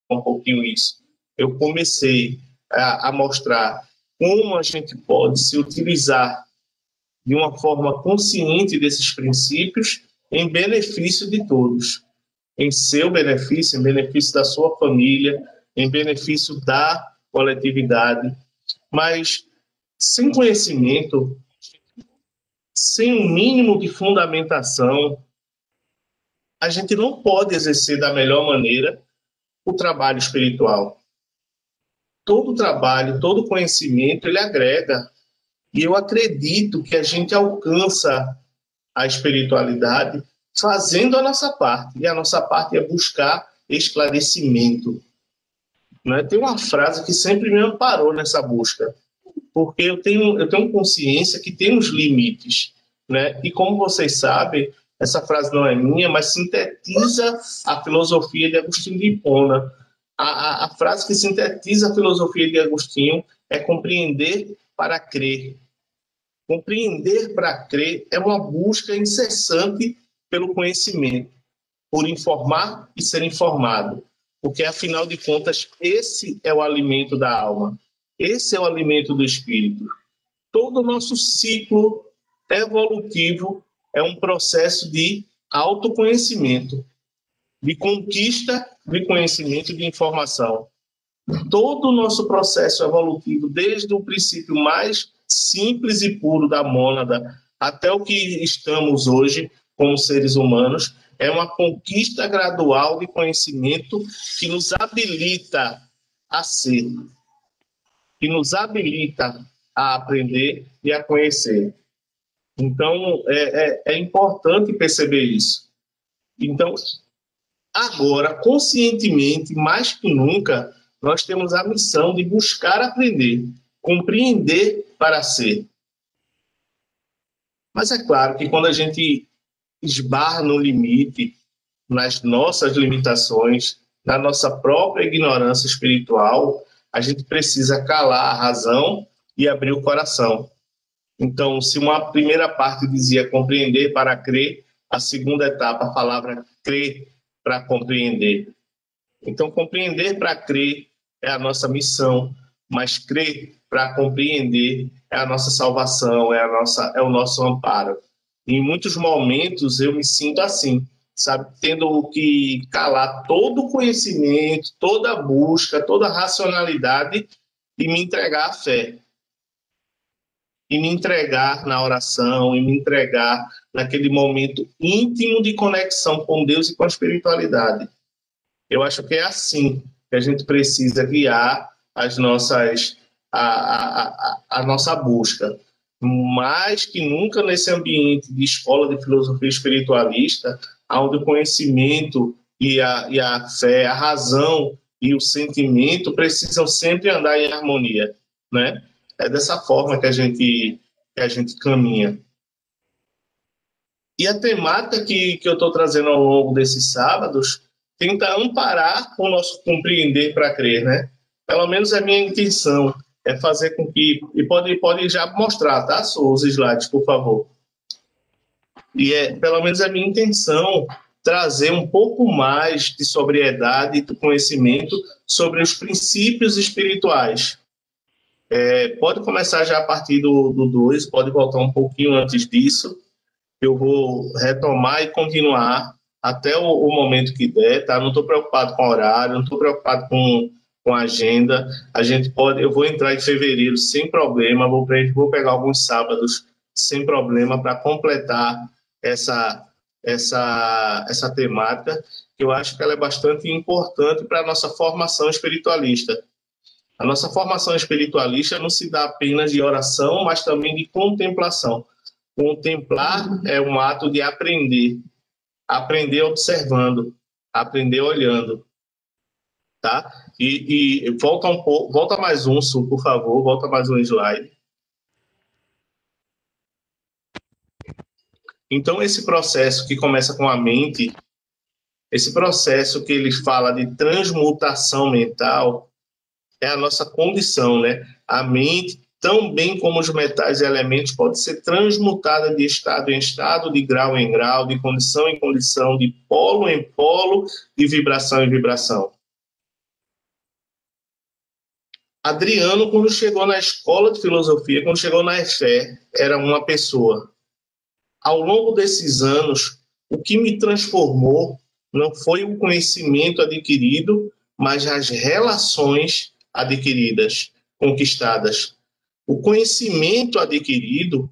um pouquinho isso. Eu comecei a mostrar como a gente pode se utilizar de uma forma consciente desses princípios em benefício de todos, em seu benefício, em benefício da sua família, em benefício da coletividade, mas sem conhecimento, sem um mínimo de fundamentação, a gente não pode exercer da melhor maneira o trabalho espiritual. Todo trabalho, todo conhecimento, ele agrega. E eu acredito que a gente alcança a espiritualidade fazendo a nossa parte. E a nossa parte é buscar esclarecimento. Né? Tem uma frase que sempre me amparou nessa busca, porque eu tenho consciência que temos limites. Né? E como vocês sabem, essa frase não é minha, mas sintetiza a filosofia de Agostinho de Hipona. A frase que sintetiza a filosofia de Agostinho é compreender para crer. Compreender para crer é uma busca incessante pelo conhecimento, por informar e ser informado. Porque, afinal de contas, esse é o alimento da alma. Esse é o alimento do espírito. Todo o nosso ciclo evolutivo é um processo de autoconhecimento, de conquista de conhecimento e de informação. Todo o nosso processo evolutivo, desde o princípio mais simples e puro da mônada até o que estamos hoje como seres humanos, é uma conquista gradual de conhecimento que nos habilita a ser, que nos habilita a aprender e a conhecer. Então, é importante perceber isso. Então, agora, conscientemente, mais que nunca, nós temos a missão de buscar aprender, compreender para ser. Mas é claro que quando a gente esbarra no limite, nas nossas limitações, na nossa própria ignorância espiritual, a gente precisa calar a razão e abrir o coração. Então, se uma primeira parte dizia compreender para crer, a segunda etapa, a palavra crer para compreender. Então, compreender para crer é a nossa missão, mas crer para compreender é a nossa salvação, é o nosso amparo. Em muitos momentos eu me sinto assim, sabe, tendo que calar todo o conhecimento, toda a busca, toda a racionalidade e me entregar à fé. E me entregar na oração, e me entregar naquele momento íntimo de conexão com Deus e com a espiritualidade. Eu acho que é assim que a gente precisa guiar a nossa busca. Mais que nunca nesse ambiente de escola de filosofia espiritualista, onde o conhecimento e a fé, a razão e o sentimento precisam sempre andar em harmonia, né? É dessa forma que a gente caminha. E a temática que eu estou trazendo ao longo desses sábados tenta amparar o nosso compreender para crer, né? Pelo menos a minha intenção é fazer com que... E pode já mostrar, tá? Os slides, por favor. E pelo menos a minha intenção trazer um pouco mais de sobriedade e do conhecimento sobre os princípios espirituais. Pode começar já a partir do 2, pode voltar um pouquinho antes disso. Eu vou retomar e continuar até o momento que der, tá? Não estou preocupado com horário, não estou preocupado com a agenda. A gente pode, eu vou entrar em fevereiro sem problema, vou pegar alguns sábados sem problema para completar essa temática, que eu acho que ela é bastante importante para a nossa formação espiritualista. A nossa formação espiritualista não se dá apenas de oração, mas também de contemplação. Contemplar é um ato de aprender. Aprender observando, aprender olhando, tá? E volta um pouco, volta mais um, Su, por favor, volta mais um slide. Então, esse processo que começa com a mente, esse processo que ele fala de transmutação mental, é a nossa condição, né? A mente, tão bem como os metais e elementos, pode ser transmutada de estado em estado, de grau em grau, de condição em condição, de polo em polo, de vibração em vibração. Adriano, quando chegou na escola de filosofia, quando chegou na EFE, era uma pessoa. Ao longo desses anos, o que me transformou não foi o conhecimento adquirido, mas as relações adquiridas, conquistadas. O conhecimento adquirido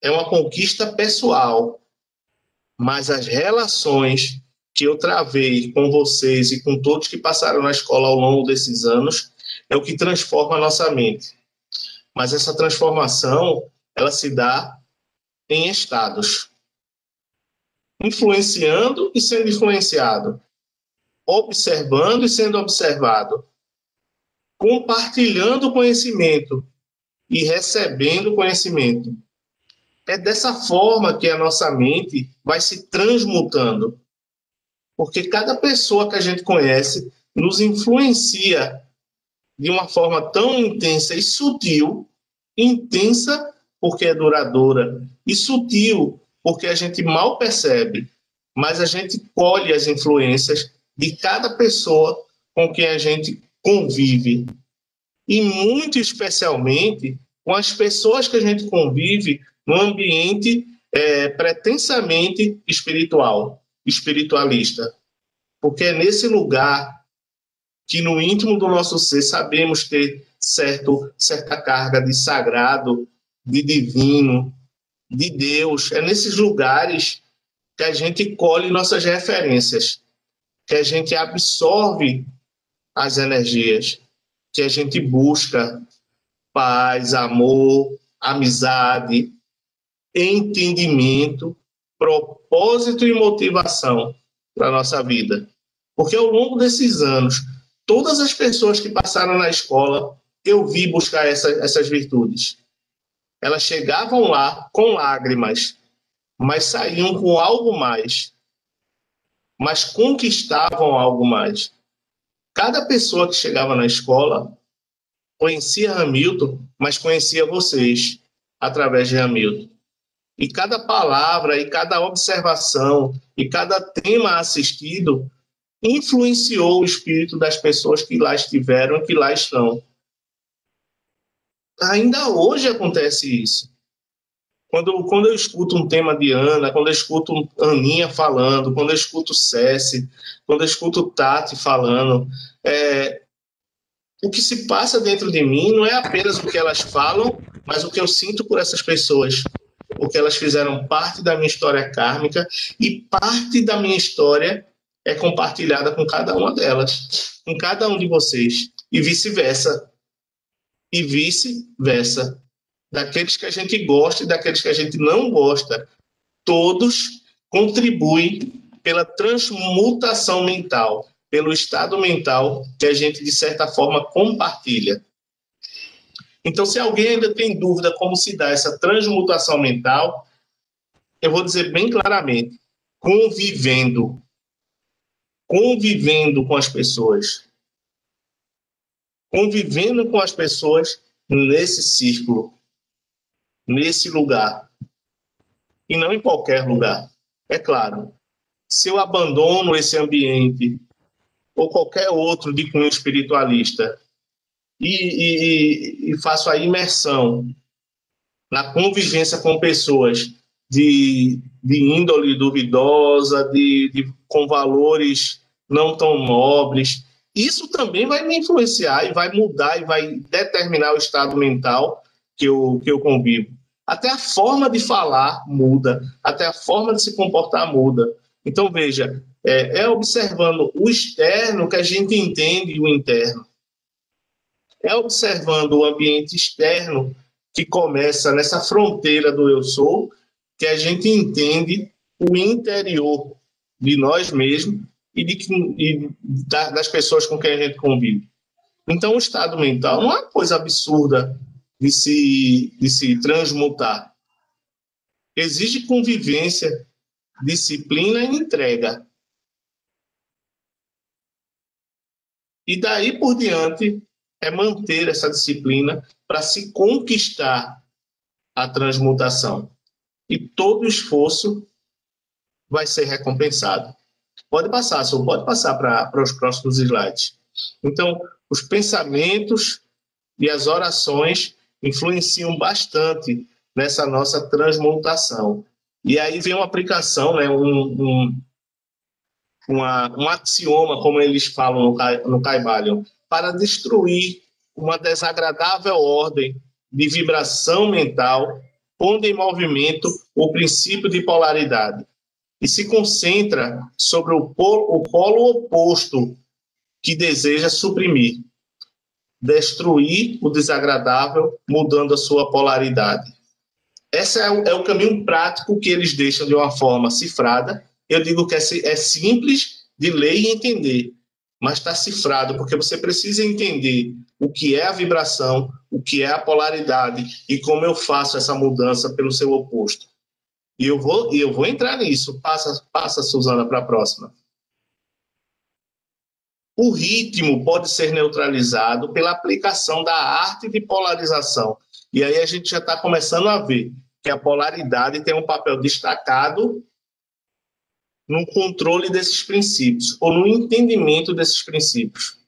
é uma conquista pessoal, mas as relações que eu travei com vocês e com todos que passaram na escola ao longo desses anos é o que transforma a nossa mente. Mas essa transformação, ela se dá em estados, influenciando e sendo influenciado, observando e sendo observado, compartilhando conhecimento e recebendo conhecimento. É dessa forma que a nossa mente vai se transmutando, porque cada pessoa que a gente conhece nos influencia de uma forma tão intensa e sutil, intensa porque é duradoura, e sutil porque a gente mal percebe, mas a gente colhe as influências de cada pessoa com quem a gente convive. E muito especialmente com as pessoas que a gente convive no ambiente pretensamente espiritual, espiritualista. Porque é nesse lugar que no íntimo do nosso ser sabemos ter certa carga de sagrado, de divino, de Deus. É nesses lugares que a gente colhe nossas referências, que a gente absorve as energias, que a gente busca paz, amor, amizade, entendimento, propósito e motivação para a nossa vida. Porque ao longo desses anos, todas as pessoas que passaram na escola, eu vi buscar essas virtudes. Elas chegavam lá com lágrimas, mas saíam com algo mais, mas conquistavam algo mais. Cada pessoa que chegava na escola conhecia Hamilton, mas conhecia vocês através de Hamilton. E cada palavra, e cada observação, e cada tema assistido influenciou o espírito das pessoas que lá estiveram e que lá estão. Ainda hoje acontece isso. Quando eu escuto um tema de Ana, quando eu escuto Aninha falando, quando eu escuto Cessi, quando eu escuto Tati falando, o que se passa dentro de mim não é apenas o que elas falam, mas o que eu sinto por essas pessoas. Porque elas fizeram parte da minha história kármica e parte da minha história é compartilhada com cada uma delas, com cada um de vocês, e vice-versa. E vice-versa. Daqueles que a gente gosta e daqueles que a gente não gosta, todos contribuem pela transmutação mental, pelo estado mental que a gente, de certa forma, compartilha. Então, se alguém ainda tem dúvida como se dá essa transmutação mental, eu vou dizer bem claramente, convivendo com as pessoas, convivendo com as pessoas nesse círculo, nesse lugar, e não em qualquer lugar. É claro, se eu abandono esse ambiente ou qualquer outro de cunho espiritualista e faço a imersão na convivência com pessoas de índole duvidosa, com valores não tão nobres, isso também vai me influenciar e vai mudar e vai determinar o estado mental que eu convivo. Até a forma de falar muda, até a forma de se comportar muda. Então, veja, é observando o externo que a gente entende o interno. É observando o ambiente externo que começa nessa fronteira do eu sou, que a gente entende o interior de nós mesmos das pessoas com quem a gente convive. Então, o estado mental não é uma coisa absurda de se transmutar. Exige convivência, disciplina e entrega. E daí por diante é manter essa disciplina para se conquistar a transmutação. E todo esforço vai ser recompensado. Pode passar, só pode passar para os próximos slides. Então, os pensamentos e as orações influenciam bastante nessa nossa transmutação. E aí vem uma aplicação, né, um axioma, como eles falam no Kybalion, para destruir uma desagradável ordem de vibração mental, pondo em movimento o princípio de polaridade, e se concentra sobre o polo oposto que deseja suprimir, destruir o desagradável, mudando a sua polaridade. Esse é o caminho prático que eles deixam de uma forma cifrada. Eu digo que é simples de ler e entender, mas está cifrado, porque você precisa entender o que é a vibração, o que é a polaridade e como eu faço essa mudança pelo seu oposto. E eu vou entrar nisso. Passa, Suzana, para a próxima. O ritmo pode ser neutralizado pela aplicação da arte de polarização. E aí a gente já está começando a ver que a polaridade tem um papel destacado no controle desses princípios, ou no entendimento desses princípios.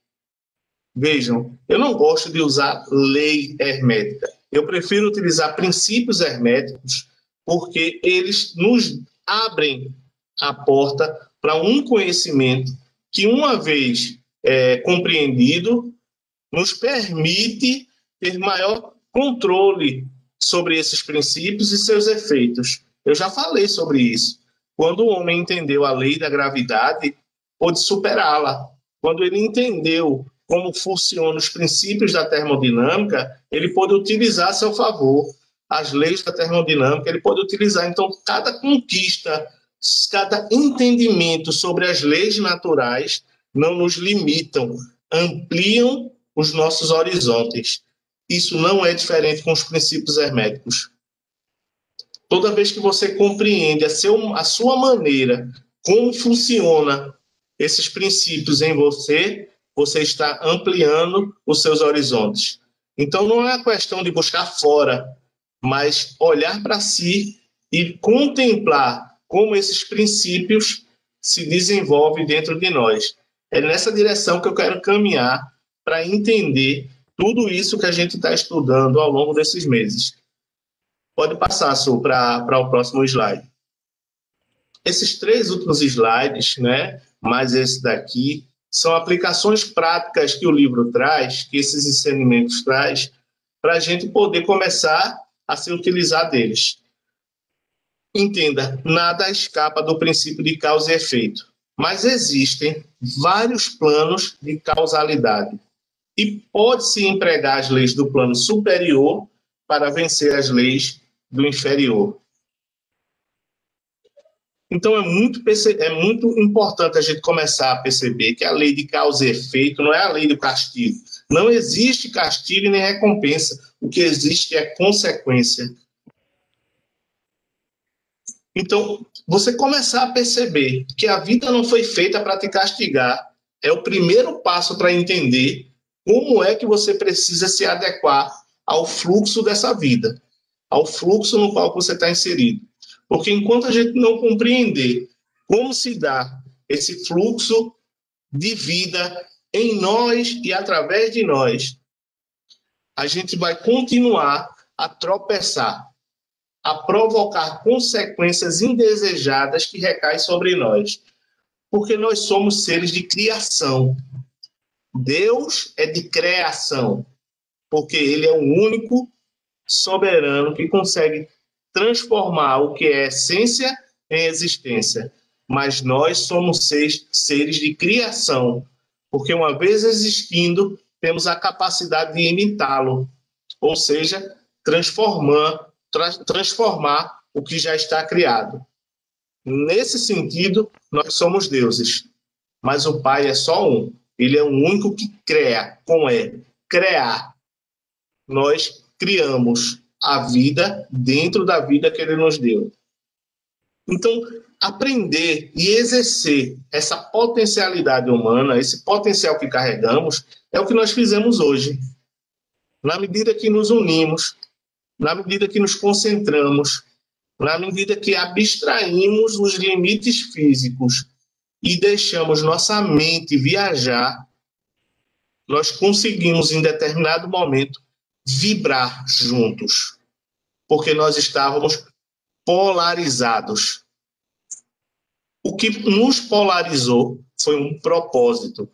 Vejam, eu não gosto de usar lei hermética. Eu prefiro utilizar princípios herméticos, porque eles nos abrem a porta para um conhecimento que, uma vez compreendido, nos permite ter maior controle sobre esses princípios e seus efeitos. Eu já falei sobre isso. Quando o homem entendeu a lei da gravidade, pôde superá-la. Quando ele entendeu como funcionam os princípios da termodinâmica, ele pôde utilizar a seu favor as leis da termodinâmica, ele pode utilizar. Então, cada conquista, cada entendimento sobre as leis naturais não nos limitam, ampliam os nossos horizontes. Isso não é diferente com os princípios herméticos. Toda vez que você compreende a sua maneira, como funciona esses princípios em você, você está ampliando os seus horizontes. Então, não é uma questão de buscar fora, mas olhar para si e contemplar como esses princípios se desenvolvem dentro de nós. É nessa direção que eu quero caminhar para entender tudo isso que a gente está estudando ao longo desses meses. Pode passar, Su, para o próximo slide. Esses 3 últimos slides, né, mais esse daqui, são aplicações práticas que o livro traz, que esses ensinamentos traz, para a gente poder começar a se utilizar deles. Entenda, nada escapa do princípio de causa e efeito, mas existem vários planos de causalidade e pode-se empregar as leis do plano superior para vencer as leis do inferior. Então, é muito importante a gente começar a perceber que a lei de causa e efeito não é a lei do castigo. Não existe castigo nem recompensa. O que existe é consequência. Então, você começar a perceber que a vida não foi feita para te castigar é o primeiro passo para entender como é que você precisa se adequar ao fluxo dessa vida, ao fluxo no qual você está inserido. Porque enquanto a gente não compreender como se dá esse fluxo de vida em nós e através de nós, a gente vai continuar a tropeçar, a provocar consequências indesejadas que recaem sobre nós. Porque nós somos seres de criação. Deus é de criação, porque Ele é o único soberano que consegue transformar o que é essência em existência. Mas nós somos seres de criação, porque uma vez existindo, temos a capacidade de imitá-lo, ou seja, transformar o que já está criado. Nesse sentido, nós somos deuses, mas o Pai é só um. Ele é o único que cria, criar. Nós criamos a vida dentro da vida que Ele nos deu. Então, aprender e exercer essa potencialidade humana, esse potencial que carregamos, é o que nós fizemos hoje. Na medida que nos unimos, na medida que nos concentramos, na medida que abstraímos os limites físicos e deixamos nossa mente viajar, nós conseguimos, em determinado momento, vibrar juntos, porque nós estávamos polarizados. O que nos polarizou foi um propósito.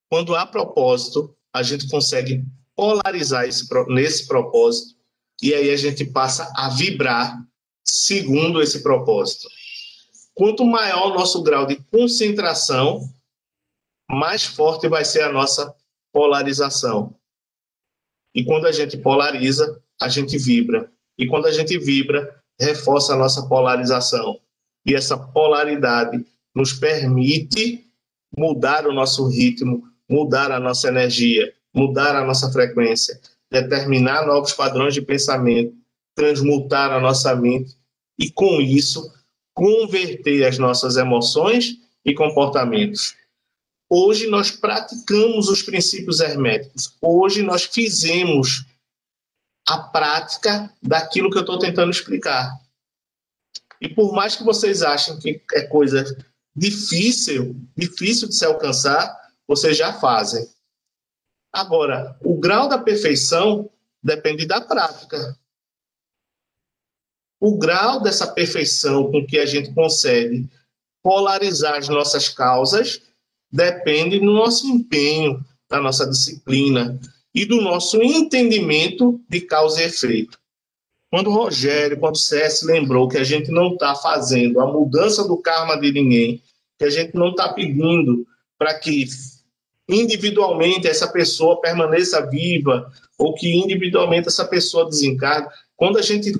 Quando há propósito, a gente consegue polarizar nesse propósito, e aí a gente passa a vibrar segundo esse propósito. Quanto maior o nosso grau de concentração, mais forte vai ser a nossa polarização. E quando a gente polariza, a gente vibra. E quando a gente vibra, reforça a nossa polarização. E essa polaridade nos permite mudar o nosso ritmo, mudar a nossa energia, mudar a nossa frequência, determinar novos padrões de pensamento, transmutar a nossa mente e, com isso, converter as nossas emoções e comportamentos. Hoje nós praticamos os princípios herméticos. Hoje nós fizemos a prática daquilo que eu estou tentando explicar. E por mais que vocês achem que é coisa difícil de se alcançar, vocês já fazem. Agora, o grau da perfeição depende da prática. O grau dessa perfeição com que a gente consegue polarizar as nossas causas depende do nosso empenho, da nossa disciplina e do nosso entendimento de causa e efeito. Quando o Rogério, quando o CS lembrou que a gente não está fazendo a mudança do karma de ninguém, que a gente não está pedindo para que individualmente essa pessoa permaneça viva ou que individualmente essa pessoa desencarne, quando a gente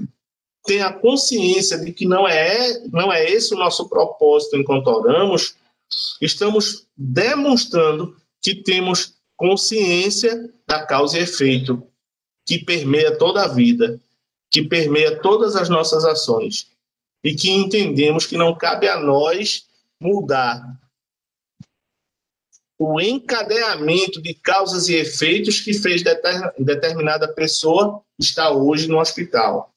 tem a consciência de que não é esse o nosso propósito enquanto oramos, estamos demonstrando que temos consciência da causa e efeito que permeia toda a vida, que permeia todas as nossas ações e que entendemos que não cabe a nós mudar o encadeamento de causas e efeitos que fez determinada pessoa estar hoje no hospital.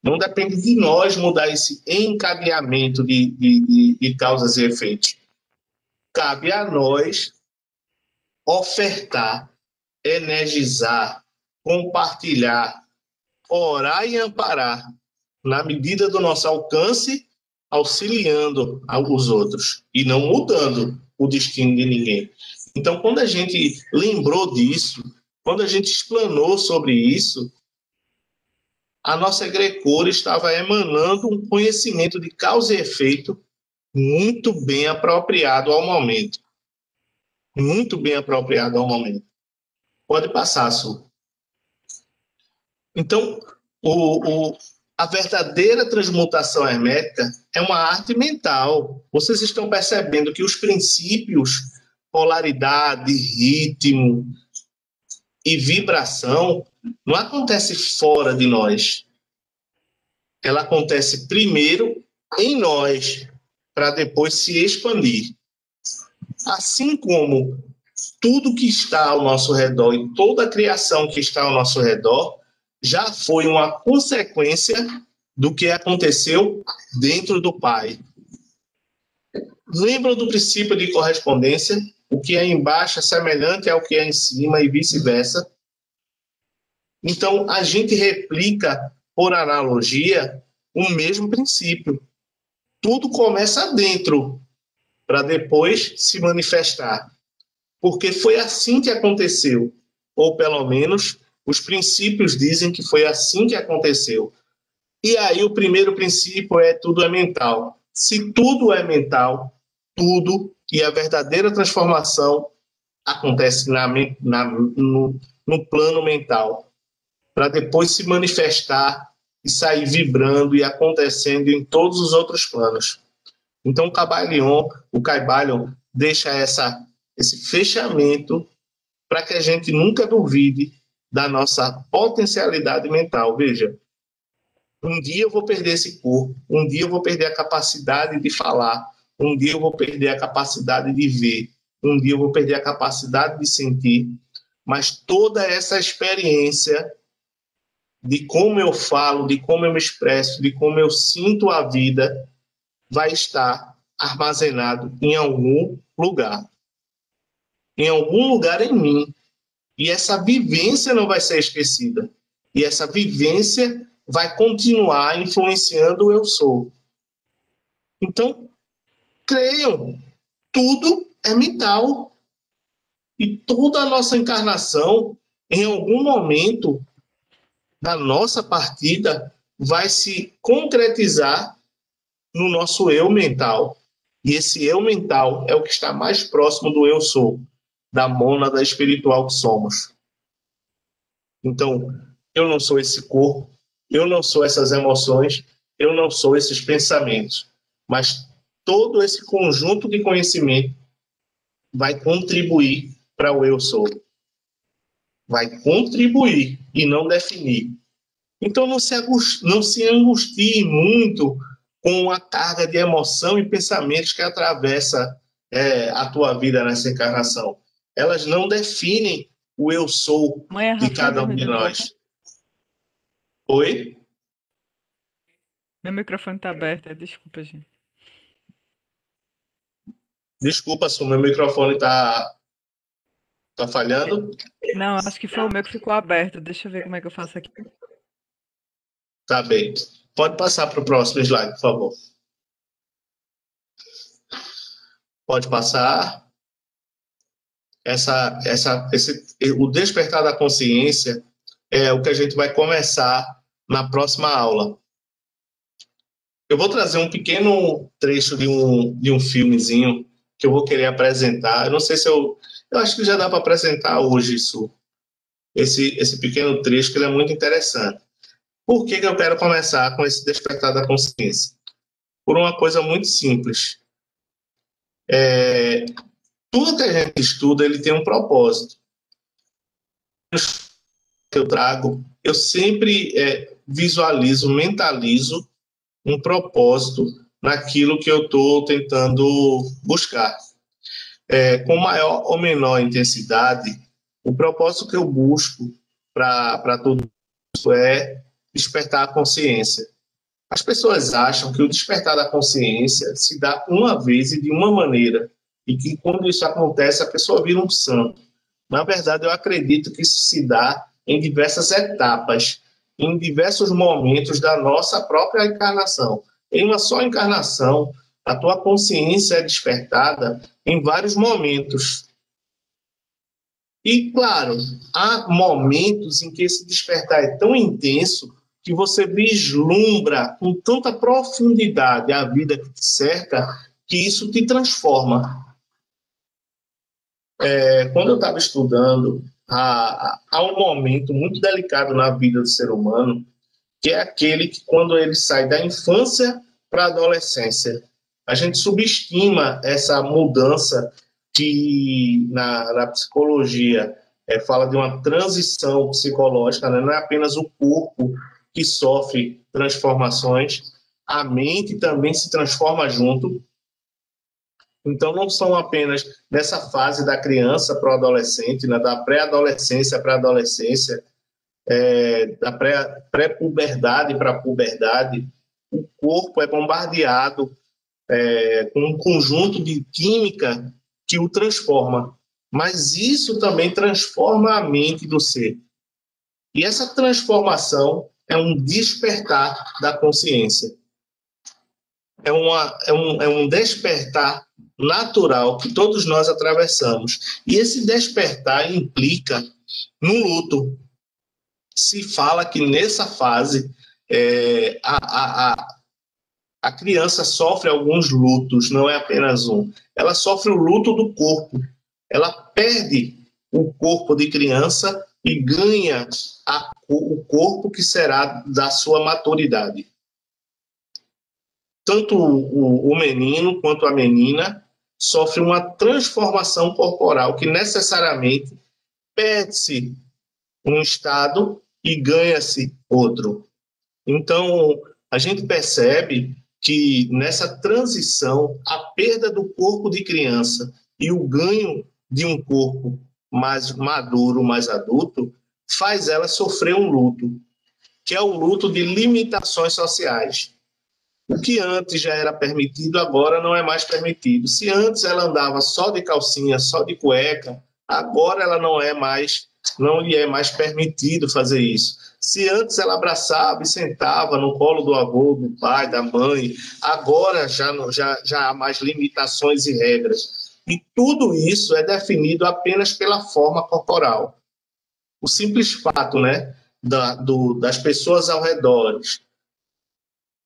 Não depende de nós mudar esse encadeamento de causas e efeitos. Cabe a nós ofertar, energizar, compartilhar, orar e amparar, na medida do nosso alcance, auxiliando os outros e não mudando o destino de ninguém. Então, quando a gente lembrou disso, quando a gente explanou sobre isso, a nossa egregora estava emanando um conhecimento de causa e efeito muito bem apropriado ao momento. Muito bem apropriado ao momento. Pode passar, Su. Então, a verdadeira transmutação hermética é uma arte mental. Vocês estão percebendo que os princípios, polaridade, ritmo e vibração, não acontece fora de nós. Ela acontece primeiro em nós, para depois se expandir. Assim como tudo que está ao nosso redor e toda a criação que está ao nosso redor já foi uma consequência do que aconteceu dentro do Pai. Lembram do princípio de correspondência? O que é embaixo é semelhante ao que é em cima e vice-versa. Então, a gente replica, por analogia, o mesmo princípio. Tudo começa dentro, para depois se manifestar. Porque foi assim que aconteceu. Ou, pelo menos, os princípios dizem que foi assim que aconteceu. E aí, o primeiro princípio é tudo é mental. Se tudo é mental, tudo, e a verdadeira transformação acontece no plano mental, para depois se manifestar e sair vibrando e acontecendo em todos os outros planos. Então, o Kybalion deixa esse fechamento para que a gente nunca duvide da nossa potencialidade mental. Veja, um dia eu vou perder esse corpo, um dia eu vou perder a capacidade de falar, um dia eu vou perder a capacidade de ver, um dia eu vou perder a capacidade de sentir, mas toda essa experiência de como eu falo, de como eu me expresso, de como eu sinto a vida, vai estar armazenado em algum lugar. em algum lugar em mim. E essa vivência não vai ser esquecida. E essa vivência vai continuar influenciando o eu sou. Então, creiam, tudo é mental. E toda a nossa encarnação, em algum momento da nossa partida, vai se concretizar no nosso eu mental. E esse eu mental é o que está mais próximo do eu sou, da mônada espiritual que somos. Então, eu não sou esse corpo, eu não sou essas emoções, eu não sou esses pensamentos, mas todo esse conjunto de conhecimento vai contribuir para o eu sou. Vai contribuir e não definir. Então, não se angustie muito com a carga de emoção e pensamentos que atravessa a tua vida nessa encarnação. Elas não definem o eu sou Mãe, a de Rafael cada vai um me de dar um pouco. nós. Oi? Meu microfone tá aberto, desculpa, gente. Desculpa se o meu microfone tá falhando. Não, acho que foi o meu que ficou aberto. Deixa eu ver como é que eu faço aqui. Tá bem. Pode passar para o próximo slide, por favor. Pode passar. O despertar da consciência é o que a gente vai começar na próxima aula. Eu vou trazer um pequeno trecho de um filmezinho que eu vou querer apresentar. Eu não sei se eu acho que já dá para apresentar hoje esse pequeno trecho, que ele é muito interessante. Por que eu quero começar com esse despertar da consciência? Por uma coisa muito simples. Tudo que a gente estuda, ele tem um propósito. Que eu trago, eu sempre visualizo, mentalizo um propósito naquilo que eu estou tentando buscar. Com maior ou menor intensidade, o propósito que eu busco para tudo isso é despertar a consciência. As pessoas acham que o despertar da consciência se dá uma vez e de uma maneira, e que quando isso acontece, a pessoa vira um santo. Na verdade, eu acredito que isso se dá em diversas etapas, em diversos momentos da nossa própria encarnação. Em uma só encarnação, a tua consciência é despertada em vários momentos. E, claro, há momentos em que esse despertar é tão intenso que você vislumbra com tanta profundidade a vida que te cerca, que isso te transforma. Quando eu estava estudando, há um momento muito delicado na vida do ser humano, que é aquele que quando ele sai da infância para a adolescência. A gente subestima essa mudança que na psicologia fala de uma transição psicológica, né? Não é apenas o corpo que sofre transformações, a mente também se transforma junto. Então, não são apenas nessa fase da criança para o adolescente, né? Da pré-adolescência para a adolescência, da pré-puberdade para a puberdade, o corpo é bombardeado com um conjunto de química que o transforma. Mas isso também transforma a mente do ser. E essa transformação é um despertar da consciência. É um despertar natural que todos nós atravessamos. E esse despertar implica no luto. Se fala que nessa fase a criança sofre alguns lutos, não é apenas um. Ela sofre o luto do corpo. Ela perde o corpo de criança e ganha o corpo que será da sua maturidade. Tanto o menino quanto a menina sofrem uma transformação corporal que necessariamente perde-se um estado e ganha-se outro. Então, a gente percebe que nessa transição, a perda do corpo de criança e o ganho de um corpo mais maduro, mais adulto, faz ela sofrer um luto, que é o luto de limitações sociais. O que antes já era permitido, agora não é mais permitido. Se antes ela andava só de calcinha, só de cueca, Agora ela não lhe é mais permitido fazer isso. Se antes ela abraçava e sentava no colo do avô, do pai, da mãe, agora já há mais limitações e regras. E tudo isso é definido apenas pela forma corporal. O simples fato, né, das pessoas ao redor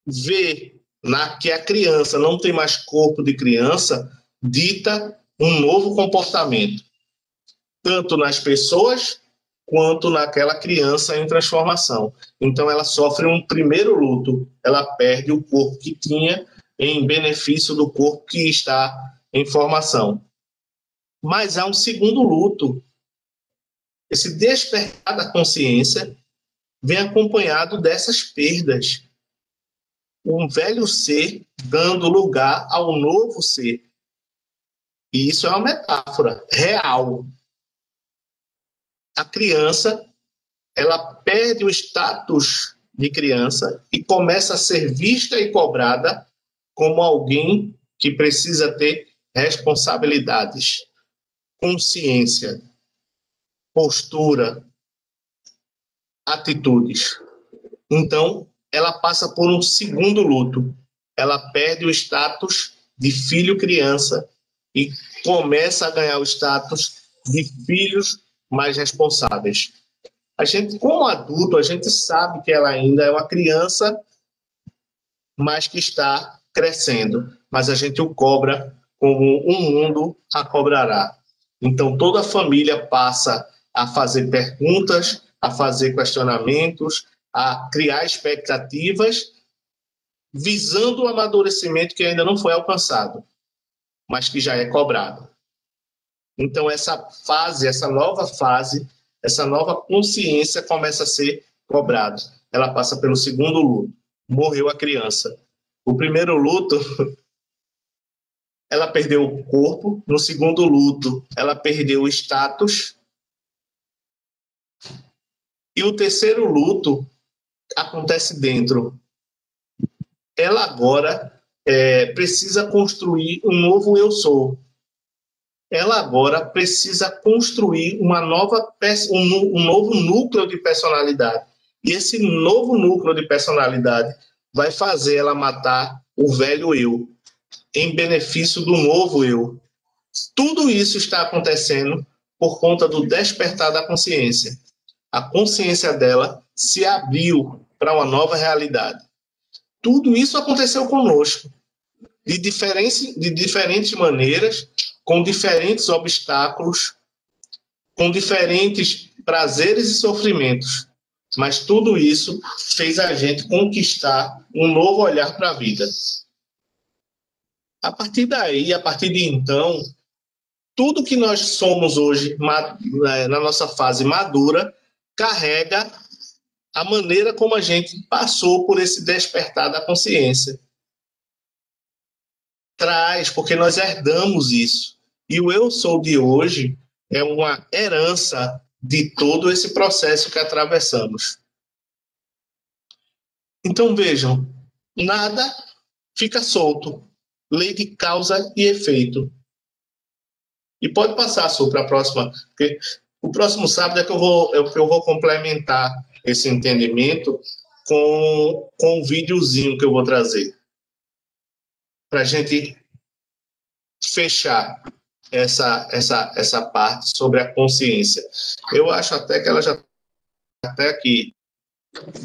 ver que a criança não tem mais corpo de criança, dita um novo comportamento, tanto nas pessoas quanto naquela criança em transformação. Então, ela sofre um primeiro luto, ela perde o corpo que tinha em benefício do corpo que está em formação. Mas há um segundo luto. Esse despertar da consciência vem acompanhado dessas perdas. Um velho ser dando lugar ao novo ser. E isso é uma metáfora real. A criança, ela perde o status de criança e começa a ser vista e cobrada como alguém que precisa ter responsabilidades, consciência, postura, atitudes. Então, ela passa por um segundo luto. Ela perde o status de filho-criança e começa a ganhar o status de filhos mais responsáveis. A gente, como adulto, a gente sabe que ela ainda é uma criança, mas que está crescendo. Mas a gente o cobra como um mundo a cobrará. Então, toda a família passa a fazer perguntas, a fazer questionamentos, a criar expectativas, visando o amadurecimento que ainda não foi alcançado, mas que já é cobrado. Então, essa nova fase, essa nova consciência começa a ser cobrada. Ela passa pelo segundo luto. Morreu a criança. O primeiro luto, ela perdeu o corpo. No segundo luto, ela perdeu o status. E o terceiro luto acontece dentro. Ela agora precisa construir um novo eu sou. Ela agora precisa construir um novo núcleo de personalidade. E esse novo núcleo de personalidade vai fazer ela matar o velho eu, em benefício do novo eu. Tudo isso está acontecendo por conta do despertar da consciência. A consciência dela se abriu para uma nova realidade. Tudo isso aconteceu conosco, de diferentes maneiras, com diferentes obstáculos, com diferentes prazeres e sofrimentos. Mas tudo isso fez a gente conquistar um novo olhar para a vida. A partir daí, a partir de então, tudo que nós somos hoje, na nossa fase madura, carrega a maneira como a gente passou por esse despertar da consciência. Traz, porque nós herdamos isso. E o eu sou de hoje é uma herança de todo esse processo que atravessamos. Então vejam, nada fica solto. Lei de causa e efeito. E pode passar, Su, para a próxima, porque o próximo sábado é que eu vou complementar esse entendimento com um videozinho que eu vou trazer. Para a gente fechar essa parte sobre a consciência. Eu acho até que ela já está até aqui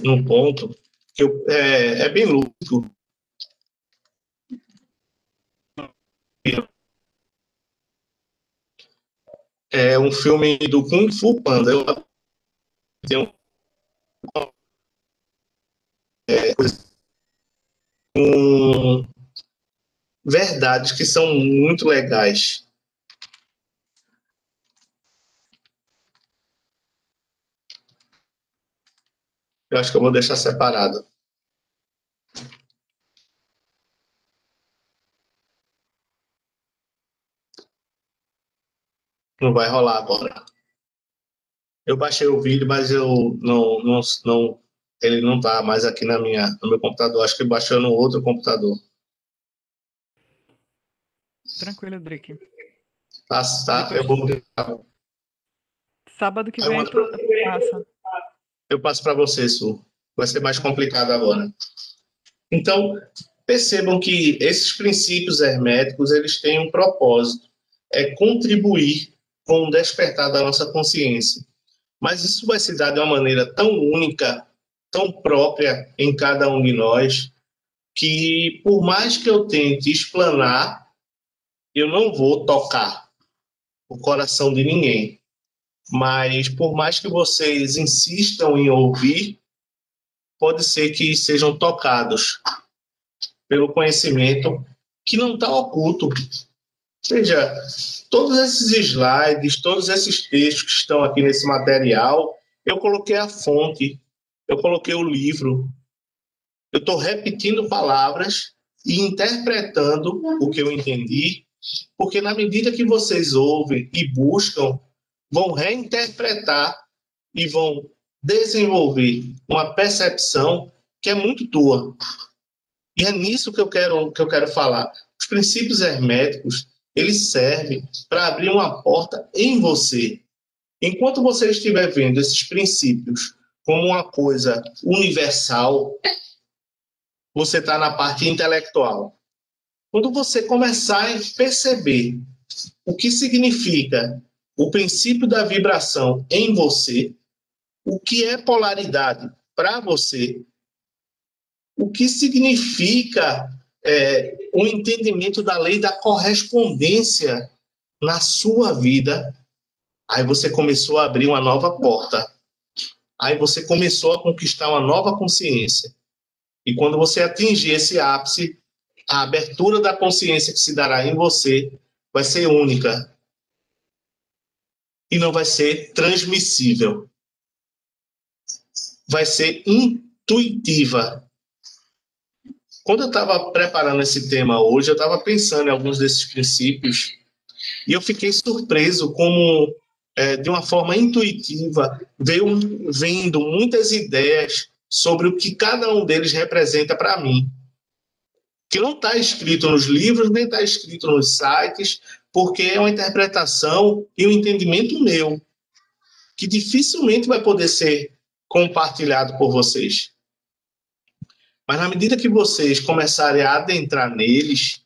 num ponto que é bem lúdico. É um filme do Kung Fu Panda. Eu tenho verdades que são muito legais. Eu acho que eu vou deixar separado. Não vai rolar agora. Eu baixei o vídeo, mas eu não ele não está mais aqui no meu computador. Acho que baixou no outro computador. Tranquilo, Drake. Tá, eu Depois, vou Sábado que Aí vem tu passa. eu passo para você, Su. Vai ser mais complicado agora. Então, percebam que esses princípios herméticos, eles têm um propósito, é contribuir com o despertar da nossa consciência. Mas isso vai se dar de uma maneira tão única, tão própria em cada um de nós, que por mais que eu tente explanar, eu não vou tocar o coração de ninguém. Mas por mais que vocês insistam em ouvir, pode ser que sejam tocados pelo conhecimento que não está oculto. Veja, todos esses slides, todos esses textos que estão aqui nesse material, eu coloquei a fonte, eu coloquei o livro, eu estou repetindo palavras e interpretando o que eu entendi, porque na medida que vocês ouvem e buscam, vão reinterpretar e vão desenvolver uma percepção que é muito tua. E é nisso que eu quero falar. Os princípios herméticos, eles servem para abrir uma porta em você. Enquanto você estiver vendo esses princípios como uma coisa universal, você está na parte intelectual. Quando você começar a perceber o que significa o princípio da vibração em você, o que é polaridade para você, o que significa o entendimento da lei da correspondência na sua vida, aí você começou a abrir uma nova porta. Aí você começou a conquistar uma nova consciência. E quando você atingir esse ápice, a abertura da consciência que se dará em você vai ser única. E não vai ser transmissível. Vai ser intuitiva. Quando eu estava preparando esse tema hoje, eu estava pensando em alguns desses princípios e eu fiquei surpreso como, de uma forma intuitiva, veio vendo muitas ideias sobre o que cada um deles representa para mim. Que não está escrito nos livros, nem está escrito nos sites, porque é uma interpretação e um entendimento meu, que dificilmente vai poder ser compartilhado por vocês. Mas na medida que vocês começarem a adentrar neles,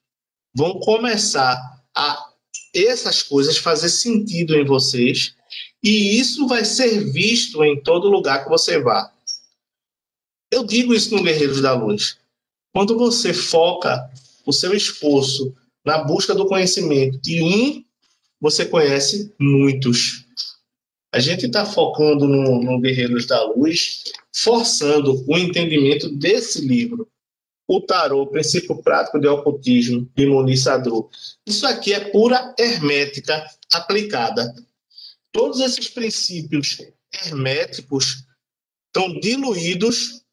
vão começar a essas coisas fazer sentido em vocês, e isso vai ser visto em todo lugar que você vá. Eu digo isso no Guerreiros da Luz. Quando você foca o seu esforço na busca do conhecimento de você conhece muitos. A gente está focando no Guerreiros da Luz, forçando o entendimento desse livro. O tarô, princípio prático de ocultismo, de Moniz Sadru. Isso aqui é pura hermética aplicada. Todos esses princípios herméticos estão diluídos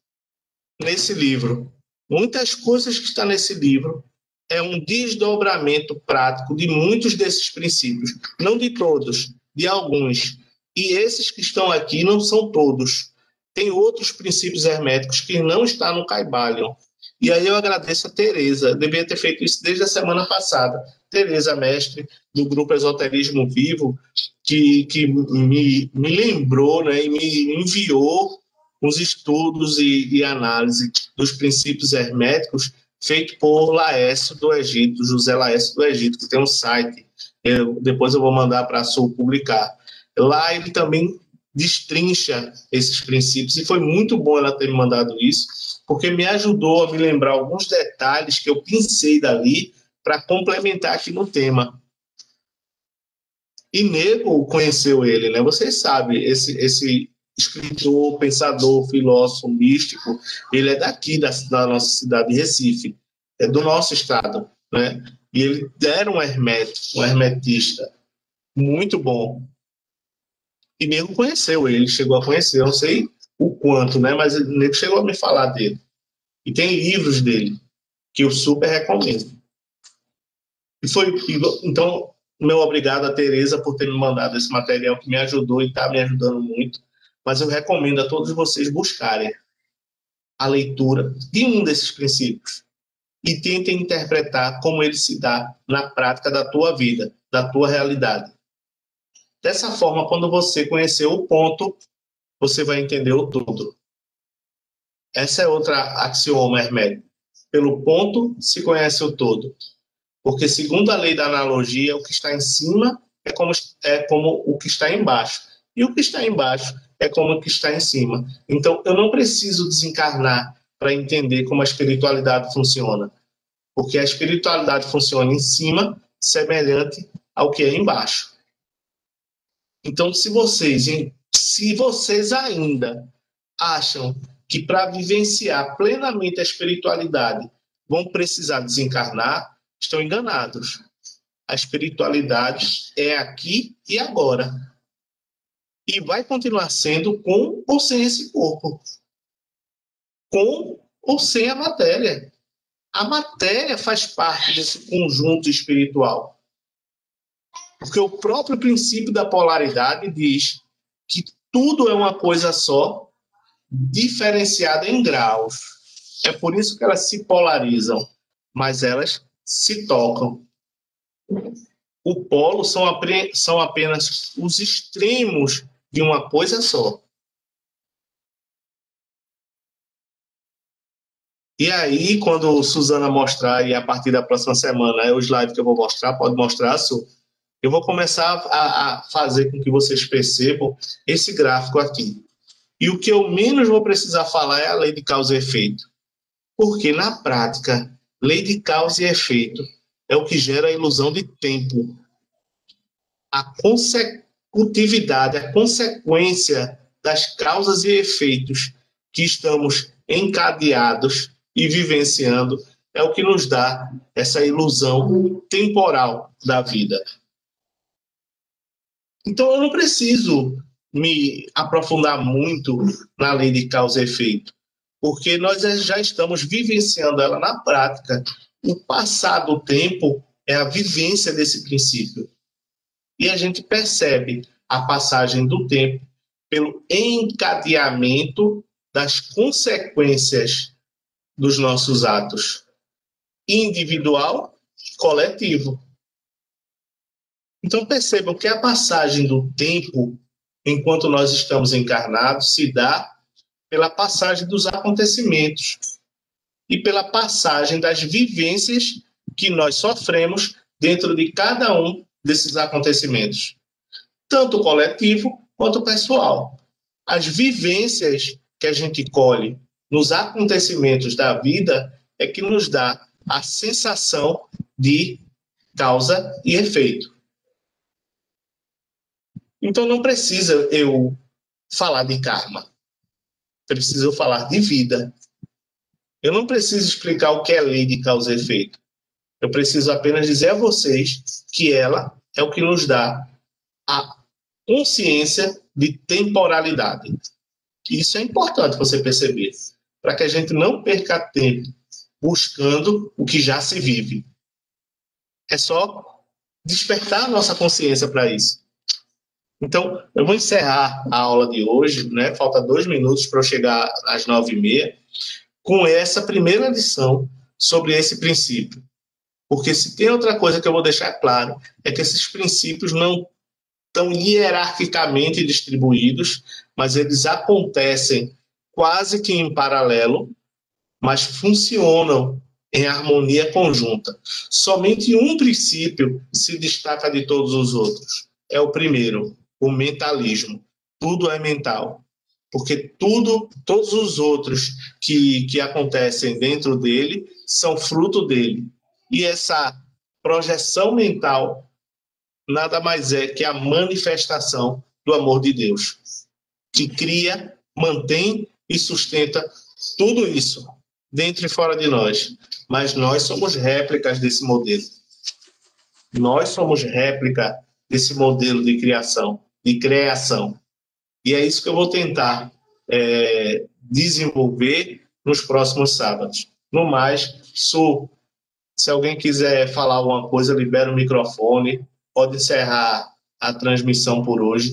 nesse livro. Muitas coisas que estão nesse livro é um desdobramento prático de muitos desses princípios. Não de todos, de alguns. E esses que estão aqui não são todos. Tem outros princípios herméticos que não estão no Kybalion. E aí eu agradeço a Tereza, devia ter feito isso desde a semana passada. Tereza, mestre do Grupo Esoterismo Vivo, que me lembrou, né, e me enviou os estudos e análise dos princípios herméticos feito por Laércio do Egito, José Laércio do Egito, que tem um site. Depois eu vou mandar para a Sul publicar. Lá ele também destrincha esses princípios, e foi muito bom ela ter me mandado isso, porque me ajudou a me lembrar alguns detalhes que eu pensei dali para complementar aqui no tema. E Nego conheceu ele, né? Vocês sabem, esse escritor, pensador, filósofo, místico, ele é daqui, da nossa cidade de Recife, é do nosso estado, né? E ele era um hermético, um hermetista, muito bom. E Nego conheceu ele, chegou a conhecer, eu não sei o quanto, né? Mas o Nego chegou a me falar dele. E tem livros dele que eu super recomendo. Então, meu obrigado a Tereza por ter me mandado esse material que me ajudou e está me ajudando muito. Mas eu recomendo a todos vocês buscarem a leitura de um desses princípios e tentem interpretar como ele se dá na prática da tua vida, da tua realidade. Dessa forma, quando você conhecer o ponto, você vai entender o todo. Essa é outra axioma hermético. Pelo ponto se conhece o todo. Porque, segundo a lei da analogia, o que está em cima é como o que está embaixo. E o que está embaixo é como o que está em cima. Então, eu não preciso desencarnar para entender como a espiritualidade funciona. Porque a espiritualidade funciona em cima, semelhante ao que é embaixo. Então, se vocês ainda acham que para vivenciar plenamente a espiritualidade vão precisar desencarnar, estão enganados. A espiritualidade é aqui e agora. E vai continuar sendo com ou sem esse corpo. Com ou sem a matéria. A matéria faz parte desse conjunto espiritual. Porque o próprio princípio da polaridade diz que tudo é uma coisa só, diferenciada em graus. É por isso que elas se polarizam, mas elas se tocam. O polo são apenas os extremos de uma coisa só. E aí, quando Suzana mostrar, e a partir da próxima semana, é o slide que eu vou mostrar, pode mostrar, Su, eu vou começar a fazer com que vocês percebam esse gráfico aqui. E o que eu menos vou precisar falar é a lei de causa e efeito. Porque, na prática, lei de causa e efeito é o que gera a ilusão de tempo. A consecutividade, a consequência das causas e efeitos que estamos encadeados e vivenciando é o que nos dá essa ilusão temporal da vida. Então, eu não preciso me aprofundar muito na lei de causa e efeito, porque nós já estamos vivenciando ela na prática. O passar do tempo é a vivência desse princípio. E a gente percebe a passagem do tempo pelo encadeamento das consequências dos nossos atos, individual e coletivo. Então percebam que a passagem do tempo, enquanto nós estamos encarnados, se dá pela passagem dos acontecimentos e pela passagem das vivências que nós sofremos dentro de cada um desses acontecimentos, tanto coletivo quanto pessoal. As vivências que a gente colhe nos acontecimentos da vida é que nos dá a sensação de causa e efeito. Então não precisa eu falar de karma. Preciso falar de vida. Eu não preciso explicar o que é lei de causa e efeito. Eu preciso apenas dizer a vocês que ela é o que nos dá a consciência de temporalidade. Isso é importante você perceber, para que a gente não perca tempo buscando o que já se vive. É só despertar a nossa consciência para isso. Então, eu vou encerrar a aula de hoje, né? Falta 2 minutos para eu chegar às 9h30, com essa primeira lição sobre esse princípio. Porque se tem outra coisa que eu vou deixar claro, é que esses princípios não estão hierarquicamente distribuídos, mas eles acontecem quase que em paralelo, mas funcionam em harmonia conjunta. Somente um princípio se destaca de todos os outros. É o primeiro, o mentalismo. Tudo é mental. Porque todos os outros que acontecem dentro dele são fruto dele. E essa projeção mental nada mais é que a manifestação do amor de Deus, que cria, mantém e sustenta tudo isso, dentro e fora de nós. Mas nós somos réplicas desse modelo. Nós somos réplica desse modelo de criação, de criação. E é isso que eu vou tentar desenvolver nos próximos sábados. No mais, se alguém quiser falar alguma coisa, libera o microfone. Pode encerrar a transmissão por hoje.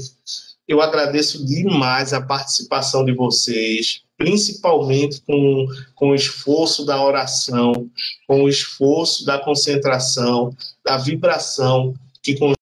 Eu agradeço demais a participação de vocês, principalmente com o esforço da oração, com o esforço da concentração, da vibração que